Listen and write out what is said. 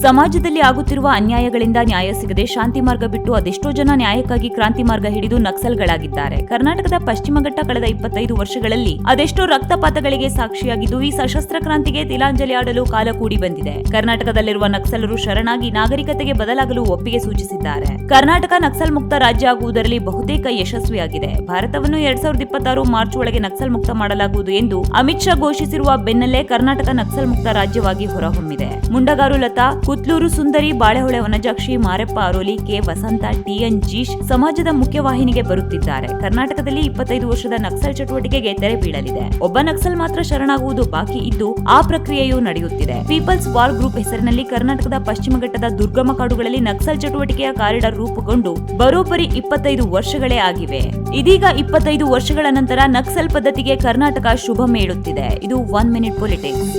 ಸಮಾಜದಲ್ಲಿ ಆಗುತ್ತಿರುವ ಅನ್ಯಾಯಗಳಿಂದ ನ್ಯಾಯ ಸಿಗದೆ ಶಾಂತಿ ಮಾರ್ಗ ಬಿಟ್ಟು ಅದೆಷ್ಟೋ ಜನ ನ್ಯಾಯಕ್ಕಾಗಿ ಕ್ರಾಂತಿ ಮಾರ್ಗ ಹಿಡಿದು ನಕ್ಸಲ್ಗಳಾಗಿದ್ದಾರೆ. ಕರ್ನಾಟಕದ ಪಶ್ಚಿಮ ಘಟ್ಟ ಕಳೆದ 25 ವರ್ಷಗಳಲ್ಲಿ ಅದೆಷ್ಟೋ ರಕ್ತಪಾತಗಳಿಗೆ ಸಾಕ್ಷಿಯಾಗಿದ್ದು ಈ ಸಶಸ್ತ್ರ ಕ್ರಾಂತಿಗೆ ತಿಲಾಂಜಲಿ ಆಡಲು ಕಾಲ ಕೂಡಿ ಬಂದಿದೆ. ಕರ್ನಾಟಕದಲ್ಲಿರುವ ನಕ್ಸಲರು ಶರಣಾಗಿ ನಾಗರಿಕತೆಗೆ ಬದಲಾಗಲು ಒಪ್ಪಿಗೆ ಸೂಚಿಸಿದ್ದಾರೆ. ಕರ್ನಾಟಕ ನಕ್ಸಲ್ ಮುಕ್ತ ರಾಜ್ಯ ಆಗುವುದರಲ್ಲಿ ಬಹುತೇಕ ಯಶಸ್ವಿಯಾಗಿದೆ. ಭಾರತವನ್ನು 2026 ಮಾರ್ಚ್ ಒಳಗೆ ನಕ್ಸಲ್ ಮುಕ್ತ ಮಾಡಲಾಗುವುದು ಎಂದು ಅಮಿತ್ ಶಾ ಘೋಷಿಸಿರುವ ಬೆನ್ನಲ್ಲೇ ಕರ್ನಾಟಕ ನಕ್ಸಲ್ ಮುಕ್ತ ರಾಜ್ಯವಾಗಿ ಹೊರಹೊಮ್ಮಿದೆ. ಮುಂಡಗಾರು ಲತಾ, ಕುತ್ಲೂರು ಸುಂದರಿ, ಬಾಳೆಹೊಳೆ ವನಜಾಕ್ಷಿ, ಮಾರೆಪ್ಪ ಅರೋಲಿ, ಕೆ ವಸಂತ, ಟಿಎನ್ ಜೀಶ್ ಸಮಾಜದ ಮುಖ್ಯವಾಹಿನಿಗೆ ಬರುತ್ತಿದ್ದಾರೆ. ಕರ್ನಾಟಕದಲ್ಲಿ 25 ವರ್ಷದ ನಕ್ಸಲ್ ಚಟುವಟಿಕೆಗೆ ತೆರೆ ಬೀಳಲಿದೆ. ಒಬ್ಬ ನಕ್ಸಲ್ ಮಾತ್ರ ಶರಣಾಗುವುದು ಬಾಕಿ ಇದ್ದು ಆ ಪ್ರಕ್ರಿಯೆಯೂ ನಡೆಯುತ್ತಿದೆ. ಪೀಪಲ್ಸ್ ವಾರ್ ಗ್ರೂಪ್ ಹೆಸರಿನಲ್ಲಿ ಕರ್ನಾಟಕದ ಪಶ್ಚಿಮ ಘಟ್ಟದ ದುರ್ಗಮ ಕಾಡುಗಳಲ್ಲಿ ನಕ್ಸಲ್ ಚಟುವಟಿಕೆಯ ಕಾರಿಡಾರ್ ರೂಪುಗೊಂಡು ಬರೋಬ್ಬರಿ 25 ವರ್ಷಗಳೇ ಆಗಿವೆ. ಇದೀಗ 25 ವರ್ಷಗಳ ನಂತರ ನಕ್ಸಲ್ ಪದ್ಧತಿಗೆ ಕರ್ನಾಟಕ ಶುಭ ಮೇಳುತ್ತಿದೆ. ಇದು 1 ಮಿನಿಟ್ ಪೊಲಿಟಿಕ್ಸ್.